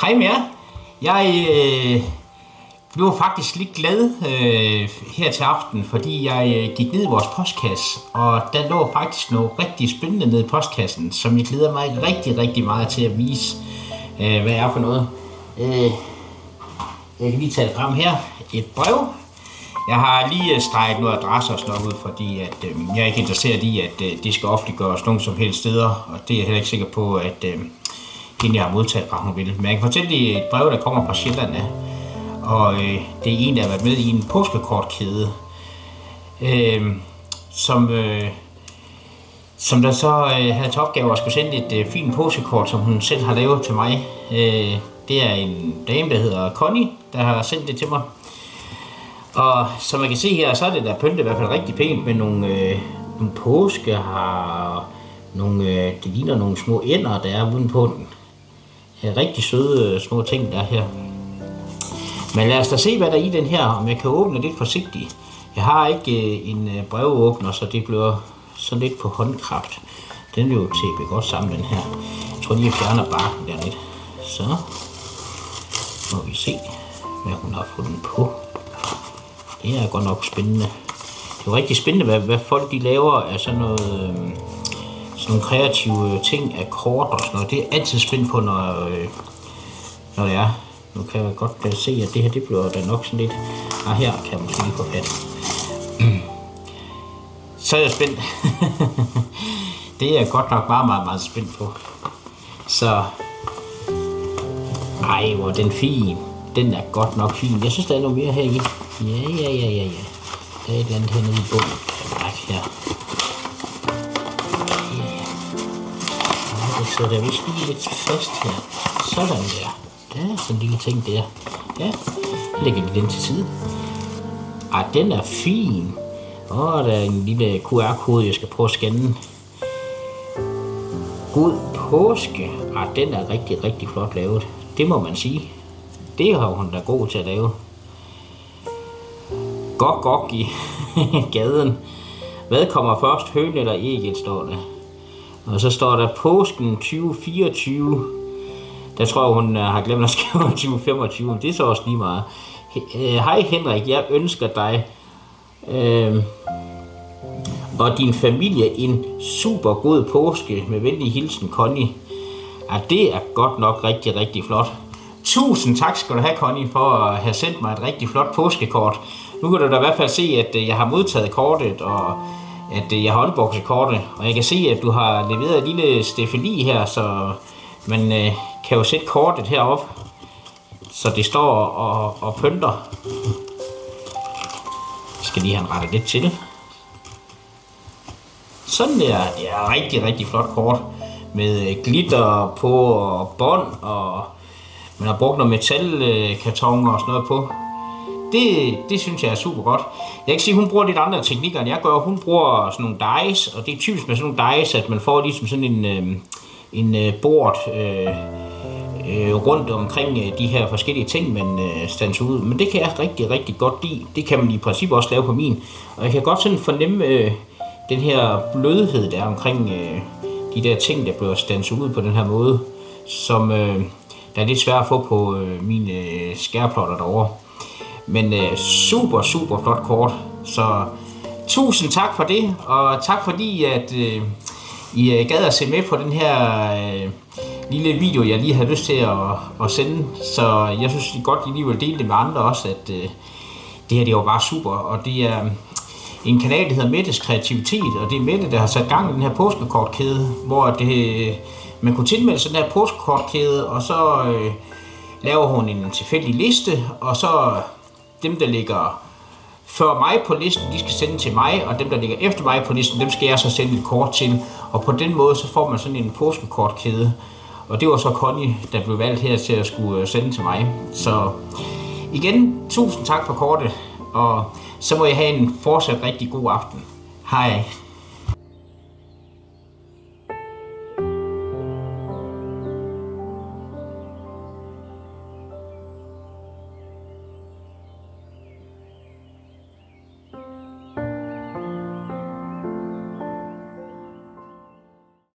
Hej med jer. Jeg blev faktisk lidt glad her til aften, fordi jeg gik ned i vores postkasse, og der lå faktisk noget rigtig spændende nede i postkassen, som jeg glæder mig rigtig meget til at vise, hvad er for noget. Jeg kan lige tage det frem her. Et brev. Jeg har lige streget noget adresse og sådan noget ud, fordi at, jeg er ikke interesseret i, at det skal offentliggøres nogen som helst steder, og det er jeg heller ikke sikker på, at hende jeg har modtaget fra, hun vil. Men jeg kan fortælle dig et brev, der kommer fra Sjælland af, og det er en, der har været med i en påskekortkæde, som der så havde til opgave at skulle sende et fint påskekort, som hun selv har lavet til mig. Det er en dame, der hedder Connie, der har sendt det til mig. Og som man kan se her, så er det der pyntet i hvert fald rigtig pænt med nogle påskehar, det ligner nogle små ænder, der er uden på den. Rigtig søde små ting, der er her. Men lad os da se, hvad der er i den her, om jeg kan åbne lidt forsigtigt. Jeg har ikke en brevåbner, så det bliver så lidt på håndkraft. Den er jo tæppet godt sammen, den her. Jeg tror lige, jeg fjerner barken der lidt. Så må vi se, hvad hun har fundet på. Det er godt nok spændende. Det er jo rigtig spændende, hvad folk de laver af sådan nogle kreative ting af kort og sådan noget. Det er altid spændt på, når det er. Nu kan jeg godt se, at det her det bliver da nok sådan lidt. Her kan jeg måske lige få fat. Så er jeg spændt. Det er jeg godt nok meget spændt på. Så ej, hvor den fin. Den er godt nok fin. Jeg synes, der er noget mere her i. Ja. Der er et eller andet hernede i bunden. Her. Ja, det sidder der vist lige lidt fast her. Sådan der. Der er sådan en lille ting der. Ja, jeg lægger den til side. Ej, den er fin. Der er en lille QR-kode, jeg skal prøve at scanne. God påske. Ej, den er rigtig flot lavet. Det må man sige. Det har hun da god til at lave. Gok i gaden. Hvad kommer først, hønen eller ægget, står der. Og så står der påsken 2024. Der tror jeg, hun har glemt at skrive 2025. Det er så også lige meget. Hej Henrik, jeg ønsker dig og din familie en super god påske. Med venlig hilsen, Connie. Ja, det er godt nok rigtig flot. Tusind tak skal du have, Connie, for at have sendt mig et rigtig flot påskekort. Nu kan du da i hvert fald se, at jeg har modtaget kortet, og at jeg har unboxet kortet. Og jeg kan se, at du har leveret et lille stafeli her, så man kan jo sætte kortet herop, så det står og pynter. Jeg skal lige have en rettet lidt til. Sådan der. Det er rigtig flot kort. Med glitter på og bånd, og man har brugt noget metalkartoner og sådan noget på. Det synes jeg er super godt. Jeg kan sige, at hun bruger lidt andre teknikker, end jeg gør. Hun bruger sådan nogle dice, og det er typisk med sådan nogle dice, at man får ligesom sådan en bord rundt omkring de her forskellige ting, man standser ud. Men det kan jeg rigtig godt lide. Det kan man i princippet også lave på min. Og jeg kan godt sådan fornemme den her blødhed, der er omkring de der ting, der bliver standset ud på den her måde, som der er lidt svært at få på mine skærplotter derovre. Men super flot kort. Så tusind tak for det, og tak fordi at I gad at se med på den her lille video, jeg lige havde lyst til at sende. Så jeg synes godt, I lige vil dele det med andre også, at det her det var bare super. Og det er en kanal, der hedder Mettes Kreativitet, og det er Mette, der har sat gang i den her påskekortkæde, hvor man kunne tilmelde sig den her påskekortkæde, og så laver hun en tilfældig liste, og så dem, der ligger før mig på listen, de skal sende til mig, og dem, der ligger efter mig på listen, dem skal jeg så sende et kort til. Og på den måde, så får man sådan en påskekortkæde. Og det var så Connie, der blev valgt her til at skulle sende til mig. Så igen, tusind tak for kortet, og så må jeg have en fortsat rigtig god aften. Hej.